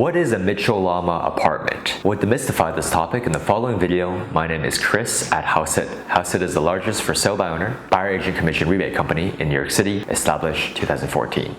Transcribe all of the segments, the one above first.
What is a Mitchell Llama apartment? We'll demystify this topic in the following video. My name is Chris at Houseit. Houseit is the largest for sale by owner, buyer agent commission rebate company in New York City, established 2014.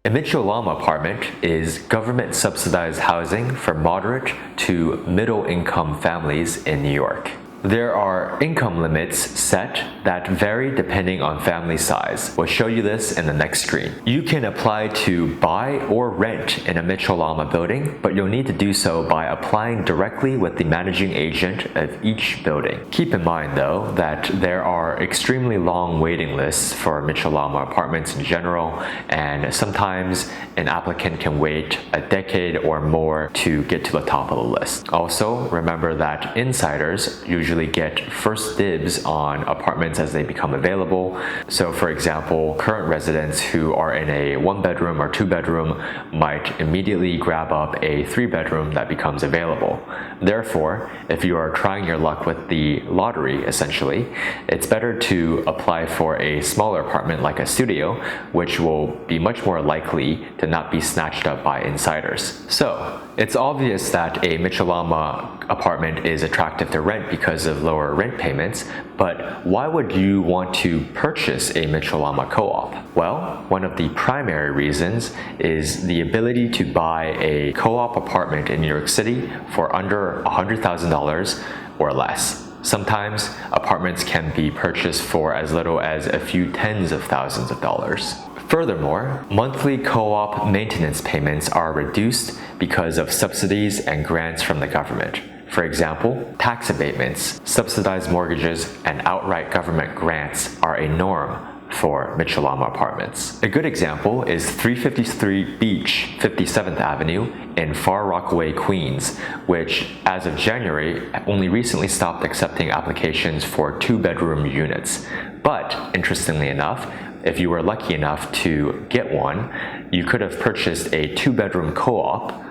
A Mitchell Llama apartment is government subsidized housing for moderate to middle income families in New York. There are income limits set that vary depending on family size. We'll show you this in the next screen. You can apply to buy or rent in a Mitchell Llama building, but you'll need to do so by applying directly with the managing agent of each building. Keep in mind though that there are extremely long waiting lists for Mitchell Llama apartments in general, and sometimes an applicant can wait a decade or more to get to the top of the list. Also, remember that insiders usually get first dibs on apartments as they become available. So for example, current residents who are in a 1-bedroom or 2-bedroom might immediately grab up a 3-bedroom that becomes available. Therefore, if you are trying your luck with the lottery, essentially, it's better to apply for a smaller apartment like a studio, which will be much more likely to not be snatched up by insiders. So, it's obvious that a Mitchell Llama apartment is attractive to rent because of lower rent payments, but why would you want to purchase a Mitchell Llama co-op? Well, one of the primary reasons is the ability to buy a co-op apartment in New York City for under $100,000 or less. Sometimes apartments can be purchased for as little as a few tens of thousands of dollars. Furthermore, monthly co-op maintenance payments are reduced because of subsidies and grants from the government. For example, tax abatements, subsidized mortgages, and outright government grants are a norm for Mitchell Llama apartments. A good example is 353 Beach, 57th Avenue in Far Rockaway, Queens, which as of January only recently stopped accepting applications for 2-bedroom units. But interestingly enough, if you were lucky enough to get one, you could have purchased a 2-bedroom co-op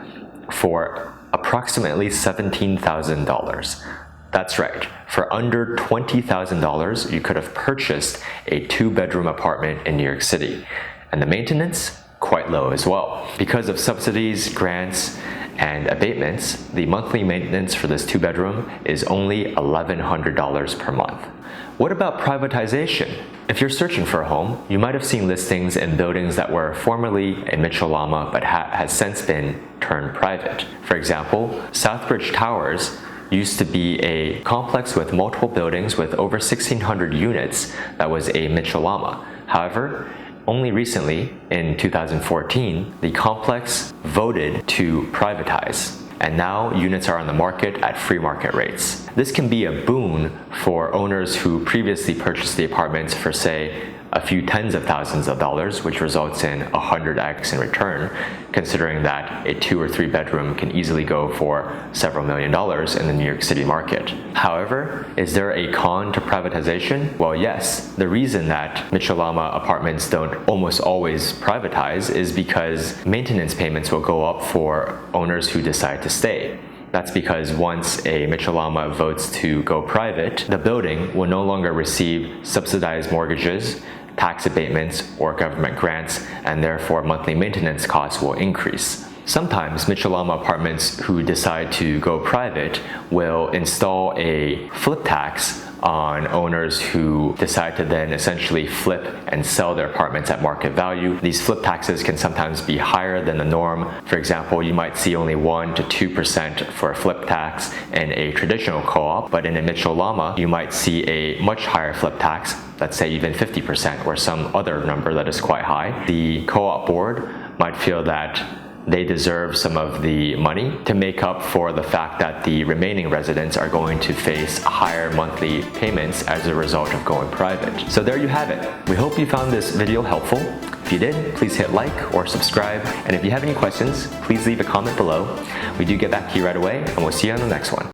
for approximately $17,000. That's right, for under $20,000, you could have purchased a 2-bedroom apartment in New York City. And the maintenance, quite low as well. Because of subsidies, grants, and abatements, the monthly maintenance for this 2-bedroom is only $1,100 per month. What about privatization? If you're searching for a home, you might have seen listings in buildings that were formerly a Mitchell Llama but has since been turned private. For example, Southbridge Towers used to be a complex with multiple buildings with over 1,600 units that was a Mitchell Llama. However, only recently, in 2014, the complex voted to privatize, and now units are on the market at free market rates. This can be a boon for owners who previously purchased the apartments for, say, a few tens of thousands of dollars, which results in 100x in return, considering that a 2 or 3 bedroom can easily go for several million dollars in the New York City market. However, is there a con to privatization? Well, yes. The reason that Mitchell Llama apartments don't almost always privatize is because maintenance payments will go up for owners who decide to stay. That's because once a Mitchell Llama votes to go private, the building will no longer receive subsidized mortgages, tax abatements, or government grants, and therefore monthly maintenance costs will increase. Sometimes Mitchell Llama apartments who decide to go private will install a flip tax on owners who decide to then essentially flip and sell their apartments at market value. These flip taxes can sometimes be higher than the norm. For example, you might see only 1% to 2% for a flip tax in a traditional co-op, but in a Mitchell Llama, you might see a much higher flip tax, let's say even 50% or some other number that is quite high. The co-op board might feel that they deserve some of the money to make up for the fact that the remaining residents are going to face higher monthly payments as a result of going private. So there you have it. We hope you found this video helpful. If you did, please hit like or subscribe. And if you have any questions, please leave a comment below. We do get back to you right away, and we'll see you on the next one.